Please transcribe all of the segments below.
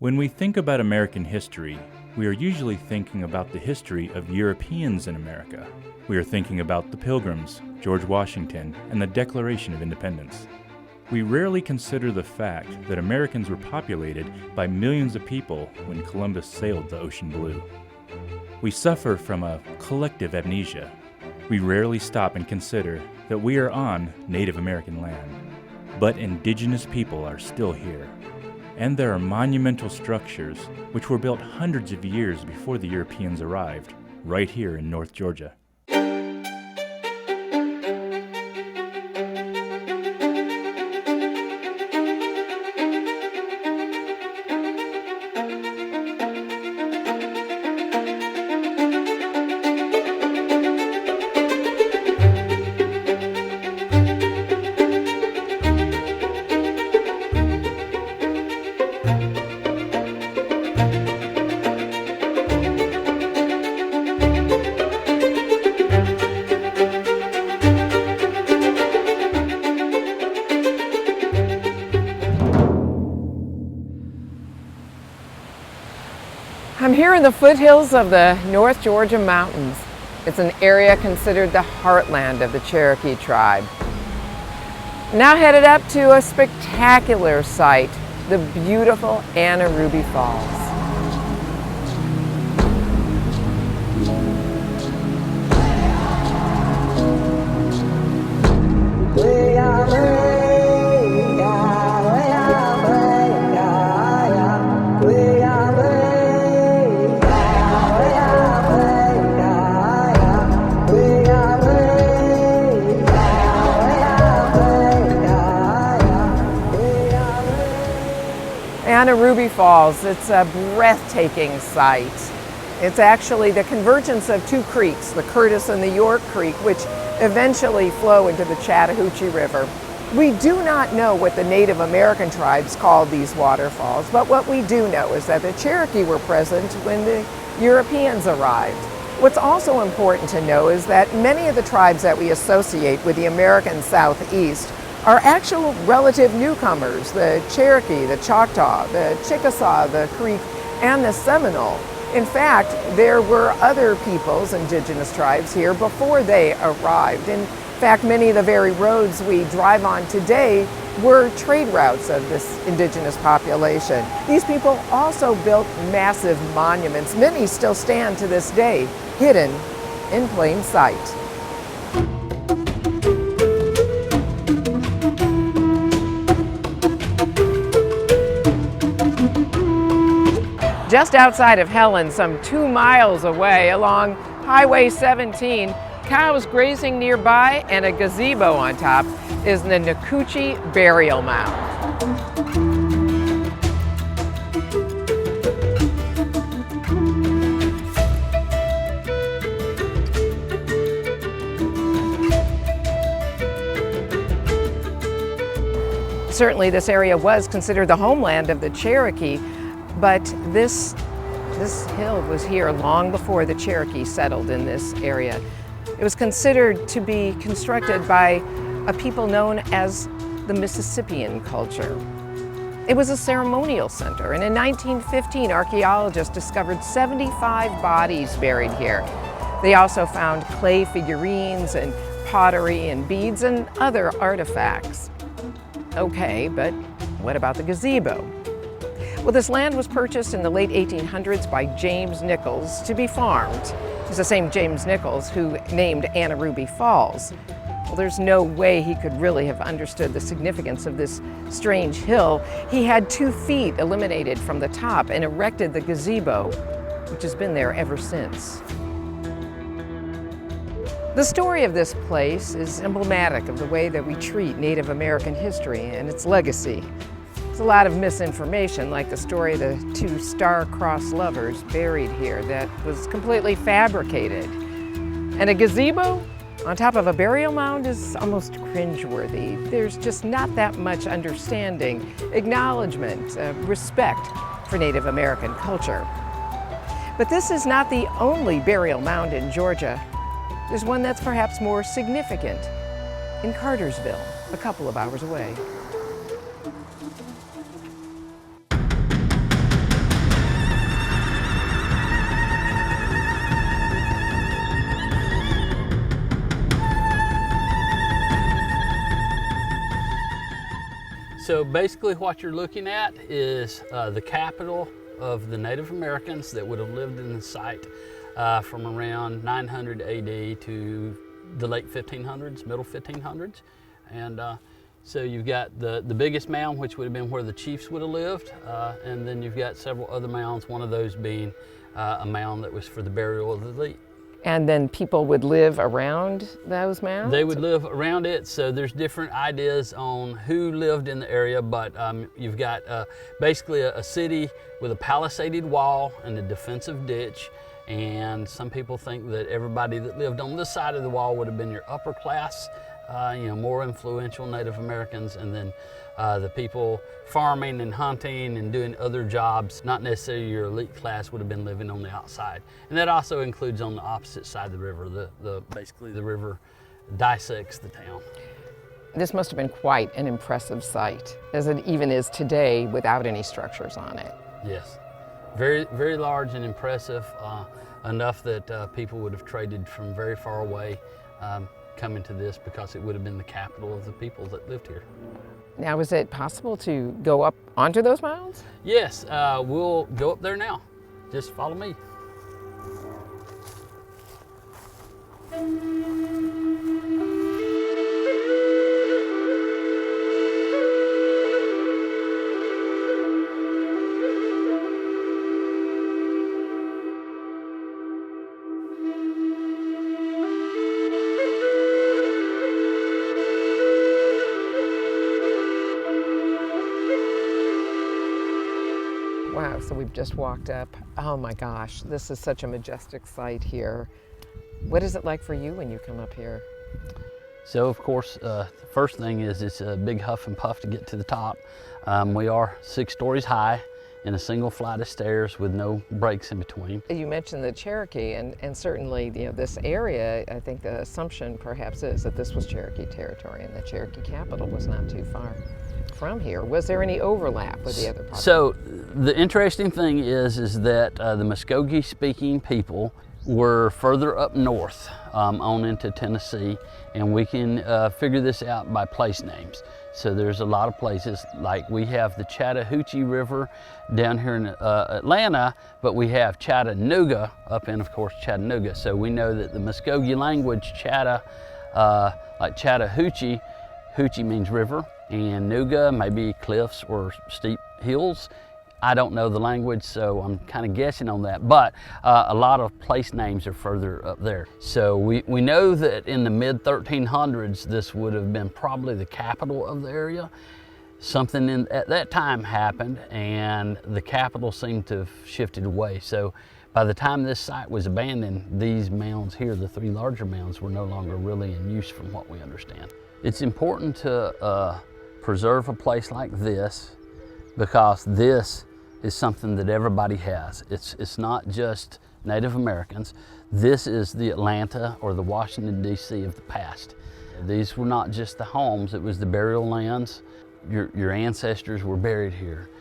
When we think about American history, we are usually thinking about the history of Europeans in America. We are thinking about the Pilgrims, George Washington, and the Declaration of Independence. We rarely consider the fact that Americans were populated by millions of people when Columbus sailed the ocean blue. We suffer from a collective amnesia. We rarely stop and consider that we are on Native American land, but indigenous people are still here. And there are monumental structures which were built hundreds of years before the Europeans arrived, right here in North Georgia. I'm here in the foothills of the North Georgia mountains. It's an area considered the heartland of the Cherokee tribe. Now headed up to a spectacular site, the beautiful Nacoochee Falls. Nacoochee Falls, it's a breathtaking sight. It's actually the convergence of two creeks, the Curtis and the York Creek, which eventually flow into the Chattahoochee River. We do not know what the Native American tribes called these waterfalls, but what we do know is that the Cherokee were present when the Europeans arrived. What's also important to know is that many of the tribes that we associate with the American Southeast are actual relative newcomers: the Cherokee, the Choctaw, the Chickasaw, the Creek, and the Seminole. In fact, there were other peoples, indigenous tribes here, before they arrived. In fact, many of the very roads we drive on today were trade routes of this indigenous population. These people also built massive monuments. Many still stand to this day, hidden in plain sight. Just outside of Helen, some 2 miles away along Highway 17, cows grazing nearby and a gazebo on top is the Nacoochee Burial Mound. Certainly this area was considered the homeland of the Cherokee, but this hill was here long before the Cherokee settled in this area. It was considered to be constructed by a people known as the Mississippian Culture. It was a ceremonial center, and in 1915, archaeologists discovered 75 bodies buried here. They also found clay figurines and pottery and beads and other artifacts. Okay, but what about the gazebo? Well, this land was purchased in the late 1800s by James Nichols to be farmed. It's the same James Nichols who named Nacoochee Falls. Well, there's no way he could really have understood the significance of this strange hill. He had 2 feet eliminated from the top and erected the gazebo, which has been there ever since. The story of this place is emblematic of the way that we treat Native American history and its legacy. There's a lot of misinformation, like the story of the 2 star-crossed lovers buried here that was completely fabricated. And a gazebo on top of a burial mound is almost cringeworthy. There's just not that much understanding, acknowledgement, respect for Native American culture. But this is not the only burial mound in Georgia. There's one that's perhaps more significant in Cartersville, a couple of hours away. So basically what you're looking at is the capital of the Native Americans that would have lived in the site from around 900 AD to the late 1500s, middle 1500s. And so you've got the biggest mound, which would have been where the chiefs would have lived, and then you've got several other mounds, one of those being a mound that was for the burial of the elite. And then people would live around those mounds? They would live around it, so there's different ideas on who lived in the area, but you've got basically a city with a palisaded wall and a defensive ditch, and some people think that everybody that lived on this side of the wall would have been your upper class, more influential Native Americans, and then the people farming and hunting and doing other jobs, not necessarily your elite class, would have been living on the outside. And that also includes on the opposite side of the river. Basically the river dissects the town. This must have been quite an impressive site, as it even is today without any structures on it. Yes, very, very large and impressive, enough that people would have traded from very far away coming to this because it would have been the capital of the people that lived here. Now, is it possible to go up onto those mounds? Yes, we'll go up there now. Just follow me. Wow, so we've just walked up. Oh my gosh, this is such a majestic sight here. What is it like for you when you come up here? So of course, the first thing is it's a big huff and puff to get to the top. We are 6 stories high in a single flight of stairs with no breaks in between. You mentioned the Cherokee, and certainly this area, I think the assumption perhaps is that this was Cherokee territory and the Cherokee capital was not too far from here. Was there any overlap with the other parts? So the interesting thing is that the Muskogee speaking people were further up north on into Tennessee, and we can figure this out by place names. So there's a lot of places, like we have the Chattahoochee River down here in Atlanta, but we have Chattanooga up in, of course, Chattanooga. So we know that the Muskogee language, like Chattahoochee, Hoochie means river, and Nuga, maybe cliffs or steep hills. I don't know the language, so I'm kind of guessing on that, but a lot of place names are further up there. So we know that in the mid-1300s, this would have been probably the capital of the area. Something at that time happened, and the capital seemed to have shifted away. So by the time this site was abandoned, these mounds here, the 3 larger mounds, were no longer really in use from what we understand. It's important to preserve a place like this because this is something that everybody has. It's not just Native Americans. This is the Atlanta or the Washington, D.C. of the past. These were not just the homes, it was the burial lands. Your ancestors were buried here.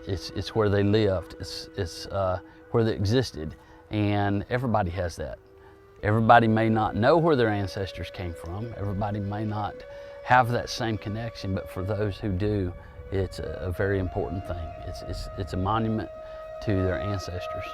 It's where they lived, it's where they existed, and everybody has that. Everybody may not know where their ancestors came from. Everybody may not have that same connection, but for those who do, it's a very important thing. It's a monument to their ancestors.